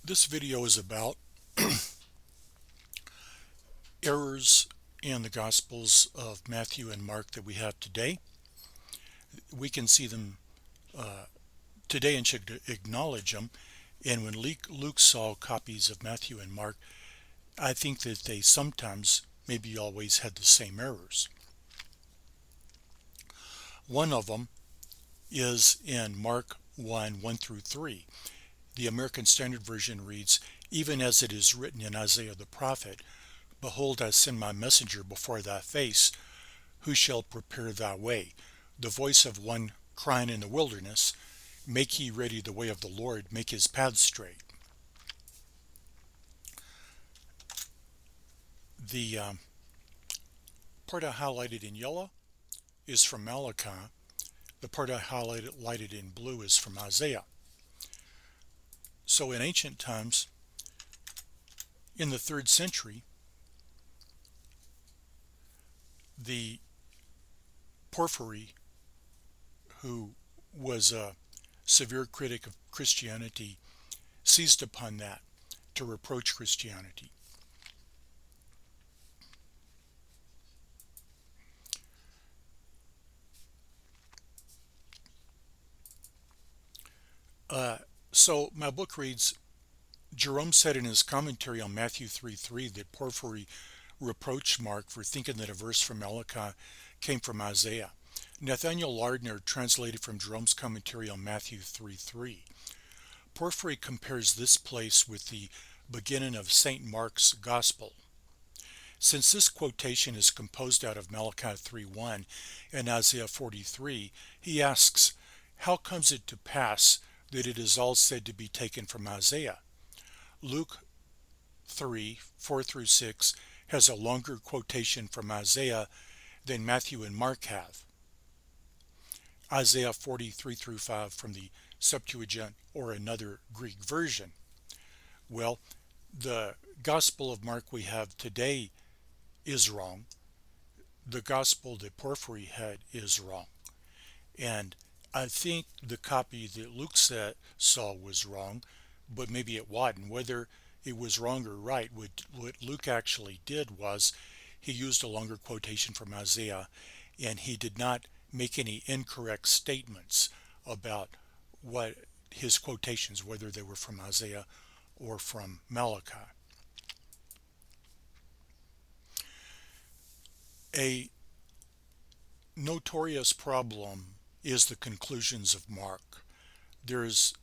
This video is about errors in the Gospels of Matthew and Mark that we have today. We can see them today and should acknowledge them. And when Luke saw copies of Matthew and Mark, I think that they sometimes, maybe always, had the same errors. One of them is in Mark 1 through 3. The American Standard Version reads, "Even as it is written in Isaiah the prophet, Behold, I send my messenger before thy face, who shall prepare thy way. The voice of one crying in the wilderness, Make ye ready the way of the Lord, make his paths straight." The part I highlighted in yellow is from Malachi. The part I highlighted in blue is from Isaiah. So in ancient times, in the 3rd century, the Porphyry, who was a severe critic of Christianity, seized upon that to reproach Christianity. So my book reads, Jerome said in his commentary on Matthew 3:3 that Porphyry reproached Mark for thinking that a verse from Malachi came from Isaiah. Nathaniel Lardner translated from Jerome's commentary on Matthew 3:3. Porphyry compares this place with the beginning of St. Mark's Gospel. Since this quotation is composed out of Malachi 3:1 and Isaiah 43, he asks, how comes it to pass that it is all said to be taken from Isaiah? Luke 3:4 through 6 has a longer quotation from Isaiah than Matthew and Mark have. Isaiah 43 through 5 from the Septuagint, or another Greek version. Well, the Gospel of Mark we have today is wrong. The Gospel that Porphyry had is wrong. And I think the copy that Luke saw was wrong, but maybe it wasn't. Whether it was wrong or right, what Luke actually did was he used a longer quotation from Isaiah, and he did not make any incorrect statements about what his quotations, whether they were from Isaiah or from Malachi. A notorious problem is the conclusions of Mark. There's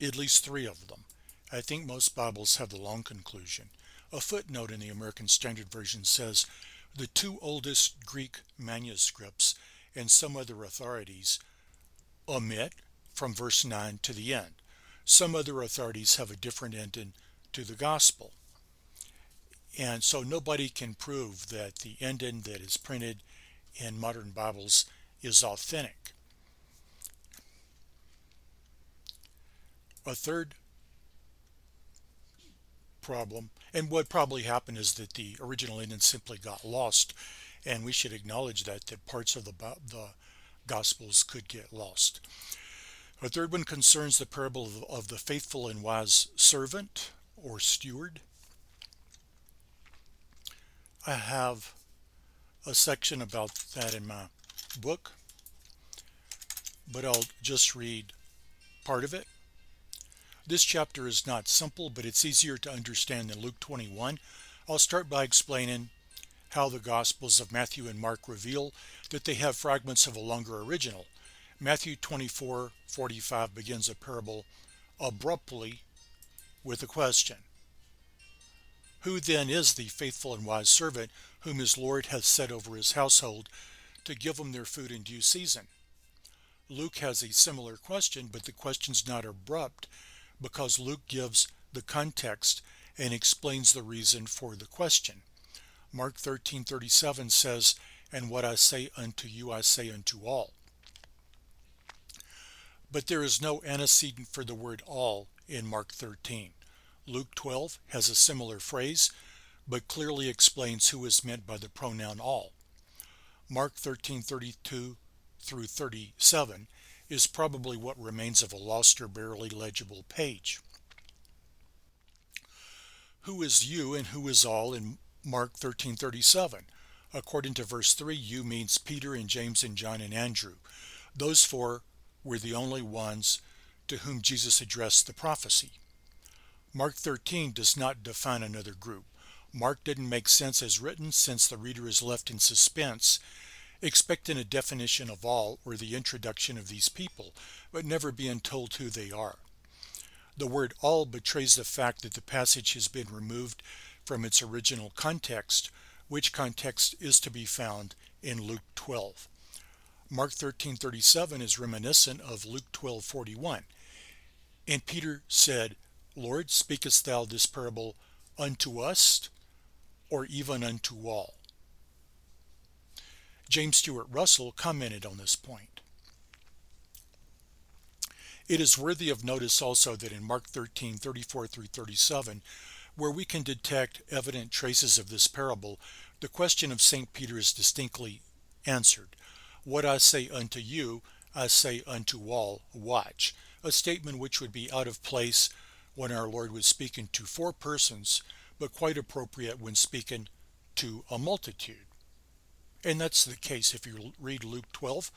at least 3 of them. I think most Bibles have the long conclusion. A footnote in the American Standard Version says, the 2 oldest Greek manuscripts and some other authorities omit from verse 9 to the end. Some other authorities have a different ending to the gospel. And so nobody can prove that the ending that is printed in modern Bibles is authentic. A third problem, and what probably happened, is that the original ending simply got lost, and we should acknowledge that parts of the Gospels could get lost. A third one concerns the parable of the faithful and wise servant, or steward. I have a section about that in my book, but I'll just read part of it. This chapter is not simple, but it's easier to understand than Luke 21. I'll start by explaining how the Gospels of Matthew and Mark reveal that they have fragments of a longer original. Matthew 24:45 begins a parable abruptly with a question. Who then is the faithful and wise servant whom his Lord hath set over his household to give them their food in due season? Luke has a similar question, but the question's not abrupt because Luke gives the context and explains the reason for the question. Mark 13:37 says, "And what I say unto you, I say unto all." But there is no antecedent for the word all in Mark 13. Luke 12 has a similar phrase, but clearly explains who is meant by the pronoun all. Mark 13:32 through 37 is probably what remains of a lost or barely legible page. Who is you and who is all in Mark 13:37? According to verse 3, you means Peter and James and John and Andrew. Those four were the only ones to whom Jesus addressed the prophecy. Mark 13 does not define another group. Mark didn't make sense as written since the reader is left in suspense, expecting a definition of all or the introduction of these people, but never being told who they are. The word all betrays the fact that the passage has been removed from its original context, which context is to be found in Luke 12. Mark 13:37 is reminiscent of Luke 12:41. And Peter said, Lord, speakest thou this parable unto us, or even unto all? James Stewart Russell commented on this point. It is worthy of notice also that in Mark 13:34 through 37, where we can detect evident traces of this parable, the question of St. Peter is distinctly answered. What I say unto you, I say unto all, watch. A statement which would be out of place when our Lord was speaking to four persons, but quite appropriate when speaking to a multitude. And that's the case if you read Luke 12.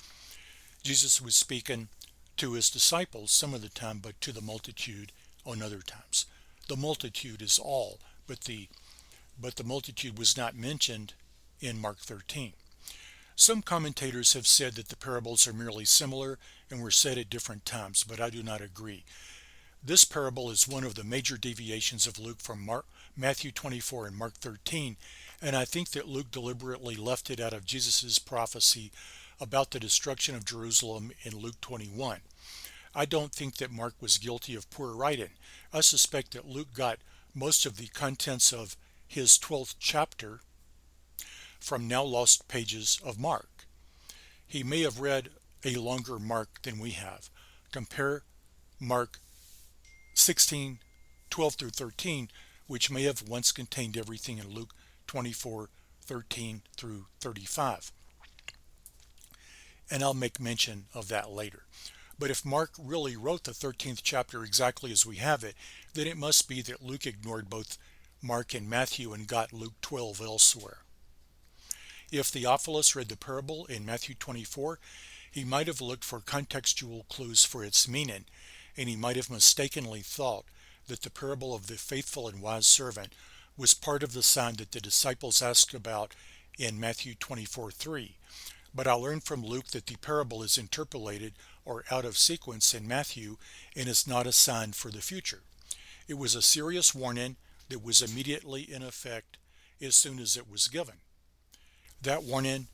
Jesus was speaking to his disciples some of the time, but to the multitude on other times. The multitude is all, but the multitude was not mentioned in Mark 13. Some commentators have said that the parables are merely similar and were said at different times, but I do not agree. This parable is one of the major deviations of Luke from Matthew 24 and Mark 13, and I think that Luke deliberately left it out of Jesus' prophecy about the destruction of Jerusalem in Luke 21. I don't think that Mark was guilty of poor writing. I suspect that Luke got most of the contents of his 12th chapter from now lost pages of Mark. He may have read a longer Mark than we have. Compare Mark 16:12 through 13, which may have once contained everything in Luke 24:13 through 35. And I'll make mention of that later. But if Mark really wrote the 13th chapter exactly as we have it, then it must be that Luke ignored both Mark and Matthew and got Luke 12 elsewhere. If Theophilus read the parable in Matthew 24, he might have looked for contextual clues for its meaning, and he might have mistakenly thought that the parable of the faithful and wise servant was part of the sign that the disciples asked about in Matthew 24:3. But I learned from Luke that the parable is interpolated or out of sequence in Matthew and is not a sign for the future. It was a serious warning that was immediately in effect as soon as it was given. That warning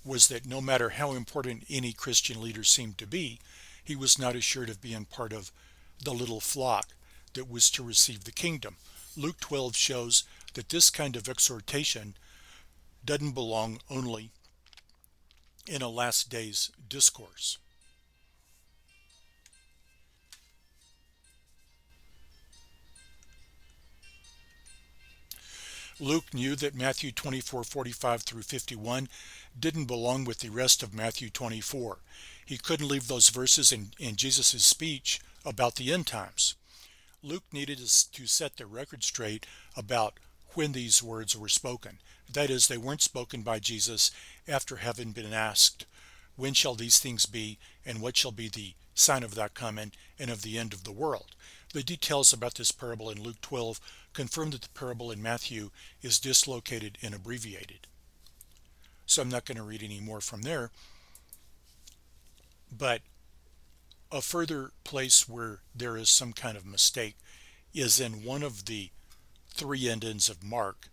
was that no matter how important any Christian leader seemed to be, he was not assured of being part of the little flock that was to receive the kingdom. Luke 12 shows that this kind of exhortation doesn't belong only in a last days discourse. Luke knew that Matthew 24:45 through 51 didn't belong with the rest of Matthew 24. He couldn't leave those verses in Jesus' speech about the end times. Luke needed to set the record straight about when these words were spoken. That is, they weren't spoken by Jesus after having been asked, when shall these things be, and what shall be the sign of thy coming and of the end of the world? The details about this parable in Luke 12 confirm that the parable in Matthew is dislocated and abbreviated. So I'm not going to read any more from there. But a further place where there is some kind of mistake is in one of the three endings of Mark.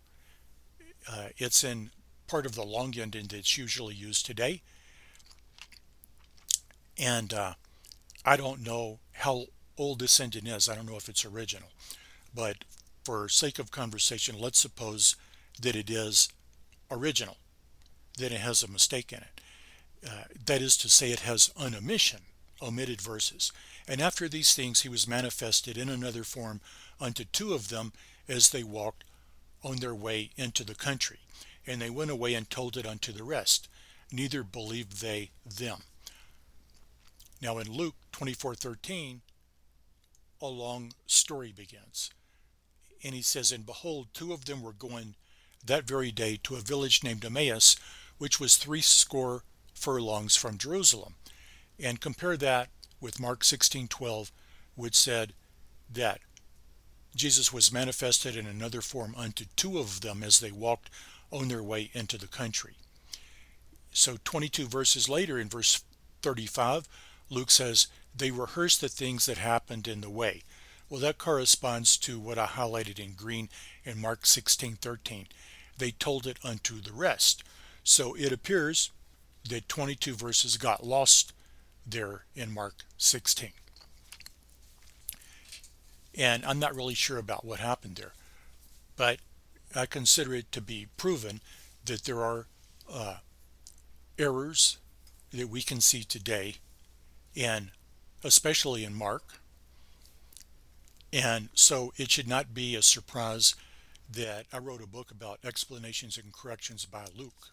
It's in part of the long ending that's usually used today. And I don't know how old this ending is. I don't know if it's original. But for sake of conversation, let's suppose that it is original, that it has a mistake in it. That is to say, it has an omission, omitted verses. And after these things he was manifested in another form unto two of them as they walked on their way into the country. And they went away and told it unto the rest. Neither believed they them. Now in Luke 24:13, a long story begins. And he says, and behold, two of them were going that very day to a village named Emmaus, which was 60 furlongs from Jerusalem. And compare that with Mark 16:12, which said that Jesus was manifested in another form unto two of them as they walked on their way into the country. So 22 verses later, in verse 35, Luke says, they rehearsed the things that happened in the way. Well, that corresponds to what I highlighted in green in Mark 16:13. They told it unto the rest. So it appears that 22 verses got lost there in Mark 16. And I'm not really sure about what happened there, but I consider it to be proven that there are errors that we can see today, and especially in Mark. And so it should not be a surprise that I wrote a book about explanations and corrections by Luke.